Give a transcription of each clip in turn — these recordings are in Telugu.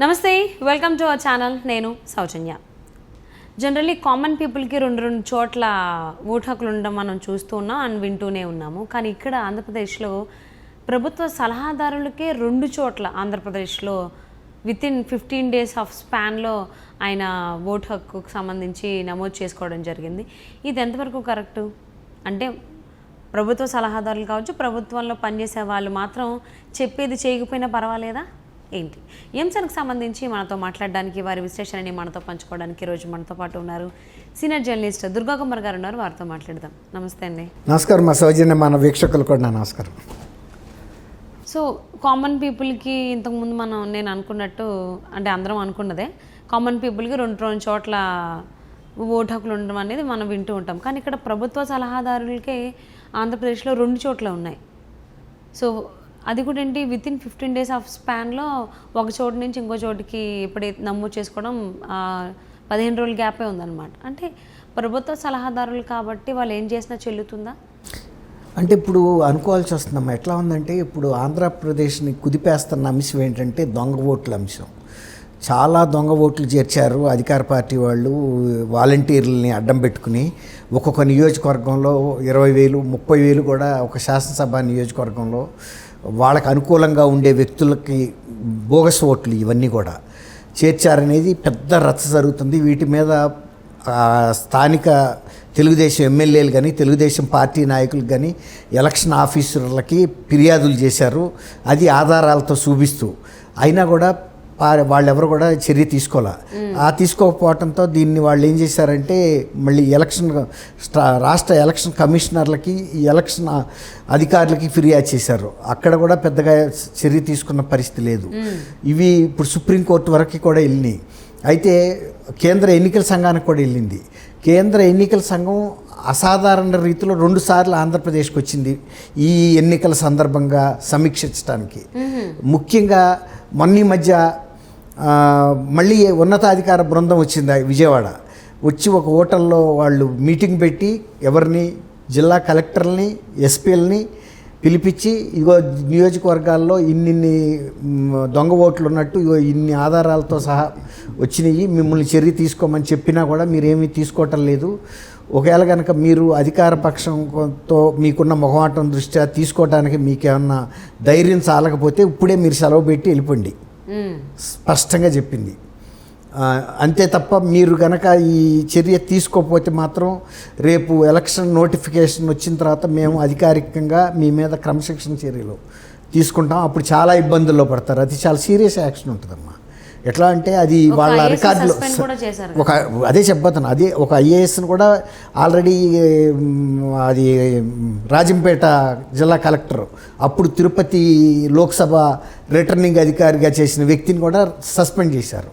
నమస్తే, వెల్కమ్ టు అవర్ ఛానల్. నేను సౌజన్య. జనరల్లీ కామన్ పీపుల్కి రెండు చోట్ల ఓటు హక్కులు ఉండడం మనం చూస్తూ ఉన్నాం అండ్ వింటూనే ఉన్నాము. కానీ ఇక్కడ ఆంధ్రప్రదేశ్లో ప్రభుత్వ సలహాదారులకే 2 చోట్ల ఆంధ్రప్రదేశ్లో వితిన్ 15 days ఆఫ్ స్పాన్లో ఆయన ఓటు హక్కుకు సంబంధించి నమోదు చేసుకోవడం జరిగింది. ఇది ఎంతవరకు కరెక్టు? అంటే ప్రభుత్వ సలహాదారులు కావచ్చు, ప్రభుత్వంలో పనిచేసే వాళ్ళు మాత్రం చెప్పేది చేయకపోయినా పర్వాలేదా ఏంటి? ఈ అంశానికి సంబంధించి మనతో మాట్లాడడానికి, వారి విశ్లేషణని మనతో పంచుకోవడానికి ఈరోజు మనతో పాటు ఉన్నారు సీనియర్ జర్నలిస్ట్ దుర్గా కుమార్ గారు ఉన్నారు. వారితో మాట్లాడదాం. నమస్తే అండి. నమస్కారం. మా సౌజన్య, మన వీక్షకులు కూడా నా నమస్కారం. సో కామన్ పీపుల్కి ఇంతకుముందు నేను అనుకున్నట్టు, అంటే అందరం అనుకున్నదే, కామన్ పీపుల్కి రెండు చోట్ల ఓటు హక్కులు ఉండడం అనేది మనం వింటూ ఉంటాం. కానీ ఇక్కడ ప్రభుత్వ సలహాదారులకే ఆంధ్రప్రదేశ్లో 2 చోట్ల ఉన్నాయి. సో అది కూడా ఏంటి, వితిన్ 15 days ఆఫ్ స్పాన్లో ఒక చోటు నుంచి ఇంకో చోటుకి ఎప్పుడైతే నమోదు చేసుకోవడం 15 రోజుల గ్యాపే ఉందన్నమాట. అంటే ప్రభుత్వ సలహాదారులు కాబట్టి వాళ్ళు ఏం చేసినా చెల్లుతుందా? అంటే ఇప్పుడు అనుకోవాల్సి వస్తుందమ్మా. ఎట్లా ఉందంటే, ఇప్పుడు ఆంధ్రప్రదేశ్ని కుదిపేస్తున్న అంశం ఏంటంటే దొంగ ఓట్ల అంశం. చాలా దొంగ ఓట్లు చేర్చారు అధికార పార్టీ వాళ్ళు. వాలంటీర్లని అడ్డం పెట్టుకుని ఒక్కొక్క నియోజకవర్గంలో 20,000, 30,000 కూడా ఒక శాసనసభ నియోజకవర్గంలో వాళ్ళకు అనుకూలంగా ఉండే వ్యక్తులకి బోగస్ ఓట్లు ఇవన్నీ కూడా చేర్చారనేది పెద్ద రచ్చ జరుగుతుంది. వీటి మీద స్థానిక తెలుగుదేశం ఎమ్మెల్యేలు కానీ, తెలుగుదేశం పార్టీ నాయకులు కానీ, ఎలక్షన్ ఆఫీసర్లకి ఫిర్యాదులు చేశారు. అది ఆధారాలతో చూపిస్తూ. అయినా కూడా వాళ్ళెవరు కూడా చర్య తీసుకోలే. తీసుకోకపోవడంతో దీన్ని వాళ్ళు ఏం చేశారంటే, మళ్ళీ రాష్ట్ర ఎలక్షన్ కమిషనర్లకి, ఎలక్షన్ అధికారులకి ఫిర్యాదు చేశారు. అక్కడ కూడా పెద్దగా చర్య తీసుకున్న పరిస్థితి లేదు. ఇవి ఇప్పుడు సుప్రీంకోర్టు వరకు కూడా వెళ్ళినాయి. అయితే కేంద్ర ఎన్నికల సంఘానికి కూడా వెళ్ళింది. కేంద్ర ఎన్నికల సంఘం అసాధారణ రీతిలో 2 సార్లు ఆంధ్రప్రదేశ్కి వచ్చింది ఈ ఎన్నికల సందర్భంగా సమీక్షించడానికి. ముఖ్యంగా మొన్న మధ్య మళ్ళీ ఉన్నతాధికార బృందం వచ్చింది విజయవాడ. వచ్చి ఒక హోటల్లో వాళ్ళు మీటింగ్ పెట్టి ఎవరిని, జిల్లా కలెక్టర్ని, ఎస్పీలని పిలిపించి, ఇగో నియోజకవర్గాల్లో ఇన్ని దొంగ ఓట్లు ఉన్నట్టు, ఇగో ఇన్ని ఆధారాలతో సహా వచ్చినాయి, మిమ్మల్ని చర్య తీసుకోమని చెప్పినా కూడా మీరేమీ తీసుకోవటం లేదు. ఒకవేళ కనుక మీరు అధికార పక్షంతో మీకున్న మొహమాటం దృష్ట్యా తీసుకోవడానికి మీకేమన్నా ధైర్యం చాలకపోతే ఇప్పుడే మీరు సెలవు పెట్టి వెళ్ళిపోండి స్పష్టంగా చెప్పింది. అంతే తప్ప మీరు కనుక ఈ చర్య తీసుకోకపోతే మాత్రం రేపు ఎలక్షన్ నోటిఫికేషన్ వచ్చిన తర్వాత మేము అధికారికంగా మీ మీద క్రమశిక్షణ చర్యలు తీసుకుంటాం. అప్పుడు చాలా ఇబ్బందుల్లో పడతారు. అది చాలా సీరియస్ యాక్షన్ ఉంటుందమ్మా. ఎట్లా అంటే అది వాళ్ళ రికార్డులో అదే చెప్పబోతాను. అదే ఒక ఐఏఎస్ని కూడా ఆల్రెడీ అది రాజంపేట జిల్లా కలెక్టర్, అప్పుడు తిరుపతి లోక్సభ రిటర్నింగ్ అధికారిగా చేసిన వ్యక్తిని కూడా సస్పెండ్ చేశారు.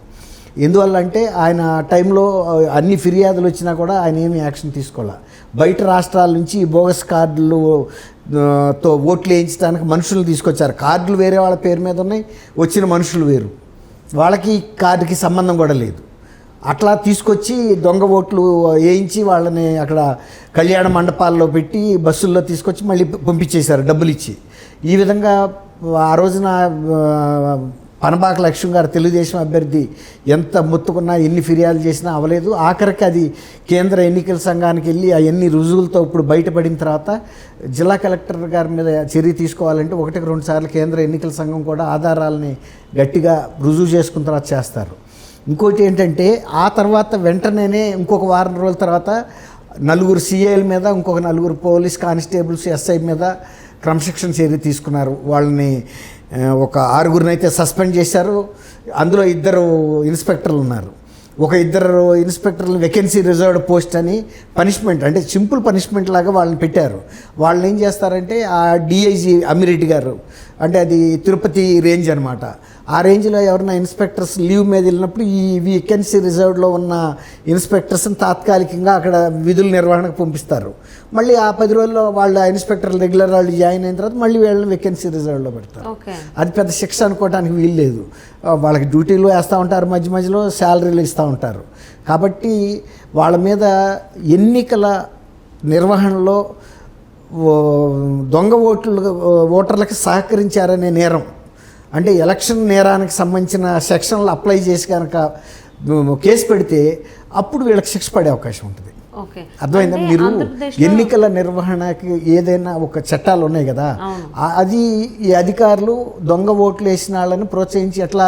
ఎందువల్ల అంటే ఆయన టైంలో అన్ని ఫిర్యాదులు వచ్చినా కూడా ఆయన ఏమీ యాక్షన్ తీసుకోలే. బయట రాష్ట్రాల నుంచి ఈ బోగస్ కార్డులతో ఓట్లు వేయించడానికి మనుషులు తీసుకొచ్చారు. కార్డులు వేరే వాళ్ళ పేరు మీద ఉన్నాయి, వచ్చిన మనుషులు వేరు, వాళ్ళకి కార్డుకి సంబంధం కూడా లేదు. అట్లా తీసుకొచ్చి దొంగ ఓట్లు వేయించి వాళ్ళని అక్కడ కళ్యాణ మండపాల్లో పెట్టి బస్సుల్లో తీసుకొచ్చి మళ్ళీ పంపించేశారు డబ్బులు ఇచ్చి. ఈ విధంగా ఆ రోజున పనబాక లక్ష్మణ్ గారు తెలుగుదేశం అభ్యర్థి ఎంత మొత్తుకున్నా, ఎన్ని ఫిర్యాదులు చేసినా అవ్వలేదు. ఆఖరికి అది కేంద్ర ఎన్నికల సంఘానికి వెళ్ళి అవన్నీ రుజువులతో ఇప్పుడు బయటపడిన తర్వాత జిల్లా కలెక్టర్ గారి మీద చర్య తీసుకోవాలంటే 1-2 సార్లు కేంద్ర ఎన్నికల సంఘం కూడా ఆధారాలని గట్టిగా రుజువు చేసుకున్న తర్వాత చేస్తారు. ఇంకోటి ఏంటంటే, ఆ తర్వాత వెంటనే ఇంకొక వారం రోజుల తర్వాత 4 CAల మీద, ఇంకొక 4 పోలీస్ కానిస్టేబుల్స్, SI మీద క్రమశిక్షణ చర్య తీసుకున్నారు. వాళ్ళని ఒక 6గురిని అయితే సస్పెండ్ చేశారు. అందులో 2 ఇన్స్పెక్టర్లు ఉన్నారు. ఒక 2 ఇన్స్పెక్టర్లు వేకెన్సీ రిజర్వ్డ్ పోస్ట్ అని పనిష్మెంట్, అంటే సింపుల్ పనిష్మెంట్ లాగా వాళ్ళని పెట్టారు. వాళ్ళని ఏం చేస్తారంటే, ఆ DIG అమిరెడ్డి గారు, అంటే అది తిరుపతి రేంజ్ అనమాట, ఆ రేంజ్లో ఎవరైనా ఇన్స్పెక్టర్స్ లీవ్ మీద వెళ్ళినప్పుడు ఈ వేకెన్సీ రిజర్వ్డ్లో ఉన్న ఇన్స్పెక్టర్స్ని తాత్కాలికంగా అక్కడ విధుల నిర్వహణకు పంపిస్తారు. మళ్ళీ ఆ 10 రోజుల్లో వాళ్ళు ఆ ఇన్స్పెక్టర్లు రెగ్యులర్ వాళ్ళు జాయిన్ అయిన తర్వాత మళ్ళీ వీళ్ళని వేకెన్సీ రిజర్వ్లో పెడతారు. అది పెద్ద శిక్ష అనుకోవడానికి వీలు లేదు. వాళ్ళకి డ్యూటీలు వేస్తూ ఉంటారు, మధ్య మధ్యలో శాలరీలు ఇస్తూ ఉంటారు. కాబట్టి వాళ్ళ మీద ఎన్నికల నిర్వహణలో దొంగ ఓటర్లకు సహకరించారనే నేరం అంటే ఎలక్షన్ నేరానికి సంబంధించిన సెక్షన్లు అప్లై చేసి కనుక కేసు పెడితే అప్పుడు వీళ్ళకి శిక్ష పడే అవకాశం ఉంటుంది. ఓకే, అర్థమైందా? మీరు ఎన్నికల నిర్వహణకి ఏదైనా ఒక చట్టాలు ఉన్నాయి కదా, అది ఈ అధికారులు దొంగ ఓట్లు వేసిన వాళ్ళని ప్రోత్సహించి ఎట్లా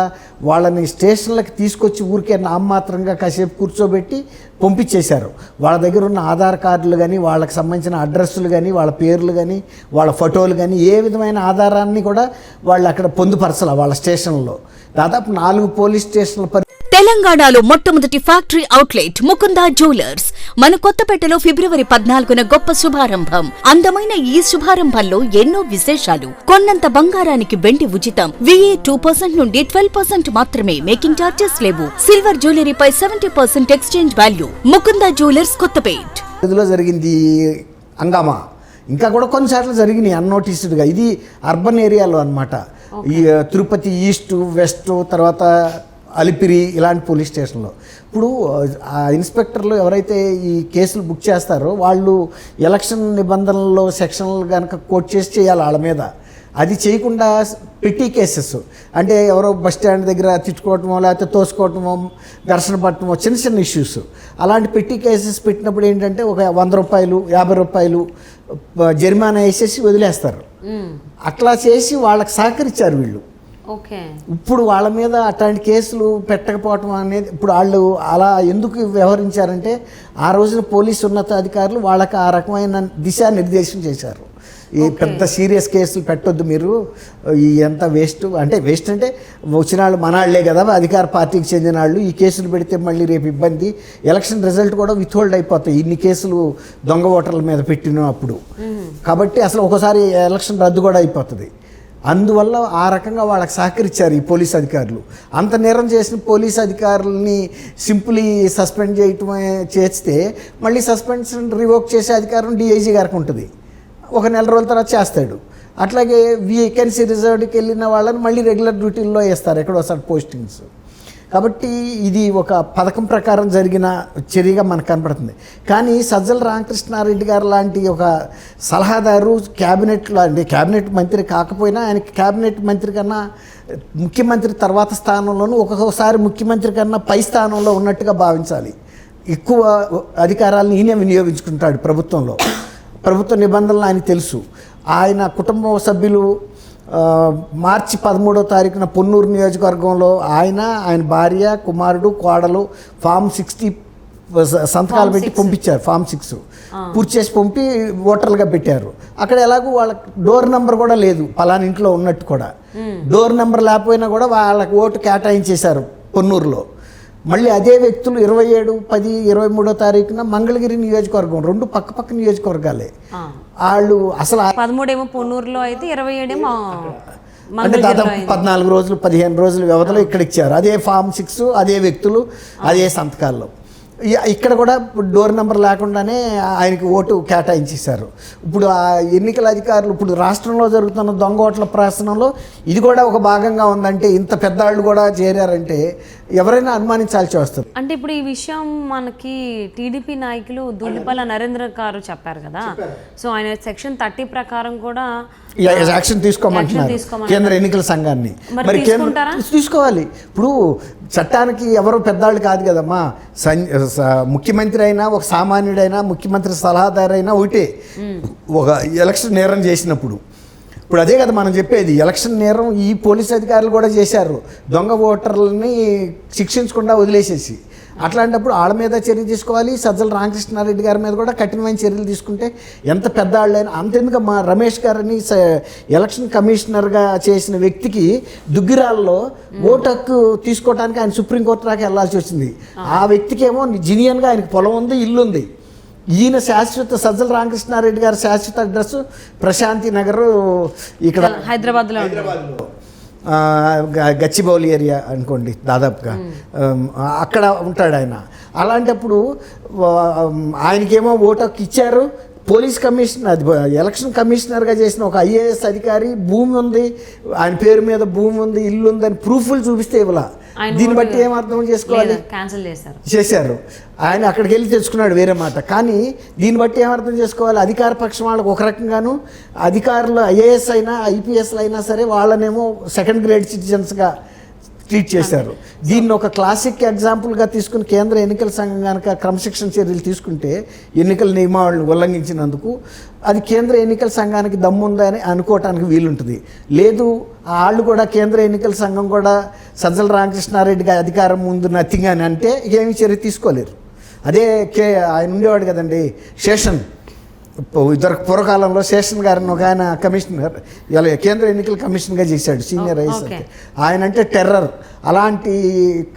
వాళ్ళని స్టేషన్లకు తీసుకొచ్చి ఊరికే నామమాత్రంగా కాసేపు కూర్చోబెట్టి పంపించేశారు. వాళ్ళ దగ్గర ఉన్న ఆధార్ కార్డులు కానీ, వాళ్ళకి సంబంధించిన అడ్రస్సులు కానీ, వాళ్ళ పేర్లు కానీ, వాళ్ళ ఫోటోలు కానీ, ఏ విధమైన ఆధారాన్ని కూడా వాళ్ళు అక్కడ పొందుపరచాల. వాళ్ళ స్టేషన్లో దాదాపు 4 పోలీస్ స్టేషన్ల తెలంగాణలో మొట్టమొదటి ఫ్యాక్టరీ అవుట్లెట్ ముకుందా జ్యువెలర్స్ మన కొత్తపేటలో ఫిబ్రవరి 14న గొప్ప శుభారంభం. అందమైన ఈ శుభారంభంలో ఎన్నో విశేషాలు. కొన్నంత బంగారానికి వెండి ఉచితం. VA 2% నుండి 12% మాత్రమే. మేకింగ్ చార్జెస్ లేవు. సిల్వర్ జ్యువెలరీపై 70% exchange value. Mukunda jewellers Kothapet. ఇదిలో జరిగింది హంగామా. ఇంకా కూడా కొన్నిసార్లు జరిగినాయి అన్నోటీస్డ్గా. ఇది అర్బన్ ఏరియాలో అన్నమాట. ఈ తిరుపతి ఈస్ట్, వెస్ట్, తర్వాత అలిపిరి ఇలాంటి పోలీస్ స్టేషన్లో. ఇప్పుడు ఆ ఇన్స్పెక్టర్లు ఎవరైతే ఈ కేసులు బుక్ చేస్తారో వాళ్ళు ఎలక్షన్ నిబంధనల్లో సెక్షన్లు కనుక కోట్ చేసి చేయాలి వాళ్ళ మీద. అది చేయకుండా పెట్టి కేసెస్ అంటే ఎవరో బస్ స్టాండ్ దగ్గర తిట్టుకోవటమో, లేకపోతే తోసుకోవటమో, ఘర్షణ పట్టడమో, చిన్న చిన్న ఇష్యూస్, అలాంటి పెట్టి కేసెస్ పెట్టినప్పుడు ఏంటంటే ఒక 100 రూపాయలు 50 రూపాయలు జరిమానా వేసేసి వదిలేస్తారు. అట్లా చేసి వాళ్ళకి సహకరించారు వీళ్ళు. ఓకే, ఇప్పుడు వాళ్ళ మీద అట్లాంటి కేసులు పెట్టకపోవటం అనేది, ఇప్పుడు వాళ్ళు అలా ఎందుకు వ్యవహరించారంటే ఆ రోజున పోలీసు ఉన్నతాధికారులు వాళ్ళకి ఆ రకమైన దిశానిర్దేశం చేశారు. ఈ పెద్ద సీరియస్ కేసులు పెట్టొద్దు మీరు, ఈ ఎంత వేస్ట్ అంటే వచ్చిన వాళ్ళు మనాళ్లే కదా, అధికార పార్టీకి చెందిన వాళ్ళు, ఈ కేసులు పెడితే మళ్ళీ రేపు ఇబ్బంది, ఎలక్షన్ రిజల్ట్ కూడా విత్హోల్డ్ అయిపోతాయి ఇన్ని కేసులు దొంగ ఓటర్ల మీద పెట్టినప్పుడు. కాబట్టి అసలు ఒకసారి ఎలక్షన్ రద్దు కూడా అయిపోతుంది. అందువల్ల ఆ రకంగా వాళ్ళకి సహకరించారు ఈ పోలీస్ అధికారులు. అంత నేరం చేసిన పోలీస్ అధికారులని సింపుల్లీ సస్పెండ్ చేయటమే చేస్తే మళ్ళీ సస్పెన్షన్ రివోక్ చేసే అధికారం DIG గారికి ఉంటుంది. ఒక నెల రోజుల తర్వాత చేస్తాడు. అట్లాగే వేకెన్సీ రిజర్వ్డ్కి వెళ్ళిన వాళ్ళని మళ్ళీ రెగ్యులర్ డ్యూటీల్లో వేస్తారు ఎక్కడోసారి పోస్టింగ్స్. కాబట్టి ఇది ఒక పథకం ప్రకారం జరిగిన చర్యగా మనకు కనపడుతుంది. కానీ సజ్జల రామకృష్ణారెడ్డి గారు లాంటి ఒక సలహాదారు క్యాబినెట్ మంత్రి కాకపోయినా ఆయనకి క్యాబినెట్ మంత్రి కన్నా ముఖ్యమంత్రి తర్వాత స్థానంలోనూ, ఒక్కొక్కసారి ముఖ్యమంత్రి కన్నా పై స్థానంలో ఉన్నట్టుగా భావించాలి. ఎక్కువ అధికారాలను ఈయనే వినియోగించుకుంటాడు ప్రభుత్వంలో. ప్రభుత్వ నిబంధనలు ఆయనకు తెలుసు. ఆయన కుటుంబ సభ్యులు మార్చి 13వ తారీఖున పొన్నూరు నియోజకవర్గంలో ఆయన భార్య, కుమారుడు, కోడలు ఫామ్ 60 సంతకాలు పెట్టి పంపించారు. ఫామ్ 6 పూర్తి చేసి పంపి ఓటర్లుగా పెట్టారు. అక్కడ ఎలాగో వాళ్ళకి డోర్ నెంబర్ కూడా లేదు, పలానా ఇంట్లో ఉన్నట్టు కూడా. డోర్ నెంబర్ లేకపోయినా కూడా వాళ్ళకి ఓటు కేటాయించేశారు పొన్నూరులో. మళ్ళీ అదే వ్యక్తులు 27, 10, 23వ తారీఖున మంగళగిరి నియోజకవర్గం, 2 పక్క నియోజకవర్గాలే. వాళ్ళు అసలు 13 ఏమో పొన్నూరులో అయితే 27 ఏమో అంటే దాదాపు 14 రోజులు 15 రోజుల వ్యవధిలో ఇక్కడ ఇచ్చారు. అదే ఫామ్ 6, అదే వ్యక్తులు, అదే సంతకాల్లో. ఇక్కడ కూడా డోర్ నెంబర్ లేకుండానే ఆయనకి ఓటు కేటాయించేశారు. ఇప్పుడు ఆ ఎన్నికల అధికారులు ఇప్పుడు రాష్ట్రంలో జరుగుతున్న దొంగ ఓట్ల ప్రహసనంలో ఇది కూడా ఒక భాగంగా ఉందంటే, ఇంత పెద్దవాళ్ళు కూడా చేరారంటే ఎవరైనా అనుమానించాల్సి వస్తుంది. అంటే ఇప్పుడు ఈ విషయం మనకి టీడీపీ నాయకులు దుల్లిపల్ల నరేంద్ర గారు చెప్పారు కదా, సో ఆయన సెక్షన్ 30 ప్రకారం కూడా యాక్షన్ తీసుకోమంటున్నారు కేంద్ర ఎన్నికల సంఘాన్ని. మరి తీసుకోవాలి. ఇప్పుడు చట్టానికి ఎవరు పెద్దవాళ్ళు కాదు కదమ్మా. ముఖ్యమంత్రి అయినా, ఒక సామాన్యుడైనా, ముఖ్యమంత్రి సలహాదారైనా ఒకటే. ఒక ఎలక్షన్ నేరం చేసినప్పుడు ఇప్పుడు అదే కదా మనం చెప్పేది. ఎలక్షన్ నేరం ఈ పోలీస్ అధికారులు కూడా చేశారు, దొంగ ఓటర్లని శిక్షించకుండా వదిలేసేసి. అట్లాంటప్పుడు వాళ్ళ మీద చర్య తీసుకోవాలి. సజ్జల రామకృష్ణారెడ్డి గారి మీద కూడా కఠినమైన చర్యలు తీసుకుంటే ఎంత పెద్దవాళ్ళైనా. అంతెందుకు మా రమేష్ గారిని ఎలక్షన్ కమిషనర్గా చేసిన వ్యక్తికి దుగ్గిరాల్లో ఓటు హక్కు తీసుకోవడానికి ఆయన సుప్రీంకోర్టు దాకా వెళ్లాల్సి వచ్చింది. ఆ వ్యక్తికేమో జినియన్గా ఆయనకు పొలం ఉంది, ఇల్లు ఉంది. ఈయన సజ్జల రామకృష్ణారెడ్డి గారి శాశ్వత అడ్రస్ ప్రశాంతి నగర్, ఇక్కడ హైదరాబాద్లో గచ్చిబౌలి ఏరియా అనుకోండి దాదాపుగా, అక్కడ ఉంటాడు ఆయన. అలాంటప్పుడు ఆయనకేమో ఓటు హక్కు ఇచ్చారు, పోలీస్ కమిషన్ అది ఎలక్షన్ కమిషనర్గా చేసిన ఒక ఐఏఎస్ అధికారి భూమి ఉంది, ఆయన పేరు మీద భూమి ఉంది, ఇల్లు ఉంది అని ప్రూఫ్లు చూపిస్తే ఇవ్వాల. దీన్ని బట్టి ఏం అర్థం చేసుకోవాలి? క్యాన్సిల్ చేశారు. ఆయన అక్కడికి వెళ్ళి తెచ్చుకున్నాడు వేరే మాట. కానీ దీన్ని బట్టి ఏమర్థం చేసుకోవాలి? అధికార పక్షం వాళ్ళకు ఒక రకంగాను, అధికారులు ఐఏఎస్ అయినా ఐపీఎస్లు అయినా సరే వాళ్ళనేమో సెకండ్ గ్రేడ్ సిటిజన్స్గా ట్రీట్ చేశారు. దీన్ని ఒక క్లాసిక్ ఎగ్జాంపుల్గా తీసుకుని కేంద్ర ఎన్నికల సంఘం కనుక క్రమశిక్షణ చర్యలు తీసుకుంటే ఎన్నికల నియమావళిని ఉల్లంఘించినందుకు అది కేంద్ర ఎన్నికల సంఘానికి దమ్ముందని అనుకోవటానికి వీలుంటుంది. లేదు వాళ్ళు కూడా కేంద్ర ఎన్నికల సంఘం కూడా సజ్జల రామకృష్ణారెడ్డిగా అధికారం ముందు నథింగ్ అని అంటే ఏమి చర్య తీసుకోలేరు. అదే ఆయన ఉండేవాడు కదండి శేషన్, ఇద్దరు పూర్వకాలంలో శేషన్ గారిని ఒక ఆయన కమిషనర్, ఇలా కేంద్ర ఎన్నికల కమిషనర్గా చేశాడు, సీనియర్ ఐఎస్. ఆయన అంటే టెర్రర్. అలాంటి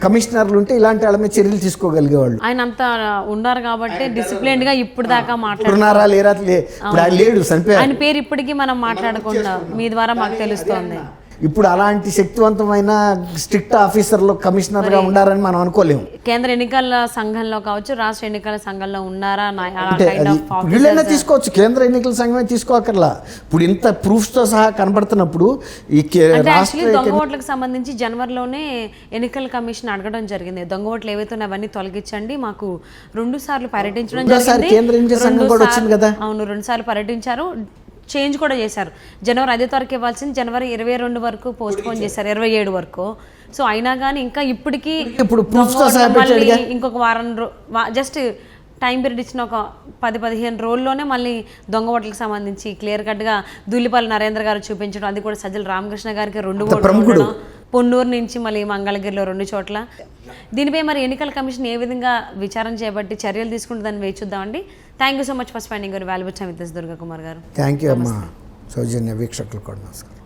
కమిషనర్లు ఉంటే ఇలాంటి వాళ్ళ మీద చర్యలు తీసుకోగలిగేవాళ్ళు. ఆయన అంతా ఉన్నారు కాబట్టి డిసిప్లిన్డ్ గా ఇప్పుడు దాకా మాట్లాడుతున్నారా లేరా? ఇప్పుడు ఆయన లేడు, చనిపోయారు. ఆయన పేరు ఇప్పటికీ మనం మాట్లాడకుండా మీ ద్వారా మాకు తెలుస్తోంది. ఇప్పుడు అలాంటి శక్తివంతమైన స్ట్రిక్ట్ ఆఫీసర్లు కమిషనర్గా ఉండారని మనం అనుకోలేము. కేంద్ర ఎన్నికల సంఘంలో కావచ్చు, రాష్ట్ర ఎన్నికల సంఘంలో ఉన్నారా? వీళ్ళైనా తీసుకోవచ్చు, కేంద్ర ఎన్నికల సంఘమే తీసుకోకర్లా. ఇప్పుడు ఇంత ప్రూఫ్స్తో సహా కనబడుతున్నప్పుడు ఈ దొంగ ఓట్లకు సంబంధించి జనవరిలోనే ఎన్నికల కమిషన్ అడగడం జరిగింది. దొంగ ఓట్లు ఏవైతే అవన్నీ తొలగించండి, మాకు 2 సార్లు పర్యటించడం జరిగింది. కేంద్ర ఎన్నికల సంఘం కూడా వచ్చింది కదా. అవును, 2 సార్లు పర్యటించారు, చేంజ్ కూడా చేశారు. జనవరి 5 తారీఖు ఇవ్వాల్సింది జనవరి 22 వరకు పోస్ట్ పోన్ చేశారు, 27 వరకు. సో అయినా కానీ ఇంకా ఇప్పటికీ ఇంకొక వారం జస్ట్ టైం పీరియడ్ ఇచ్చిన ఒక 10-15 రోజుల్లోనే మళ్ళీ దొంగ ఓట్లకు సంబంధించి క్లియర్ కట్గా దూలిపల్లి నరేంద్ర గారు చూపించడం, అది కూడా సజ్జల రామకృష్ణ గారికి 2 ఓట్లు, పొన్నూరు నుంచి మళ్ళీ మంగళగిరిలో 2 చోట్ల. దీనిపై మరి ఎన్నికల కమిషన్ ఏ విధంగా విచారణ చేపట్టి చర్యలు తీసుకుంటుందని వేచి చూద్దామండి. Thank you so much for spending your valuable time with us, Durga Kumar గారు. థ్యాంక్ యూ అమ్మా. సౌజన్య వీక్షకులు కూడా నమస్కారం.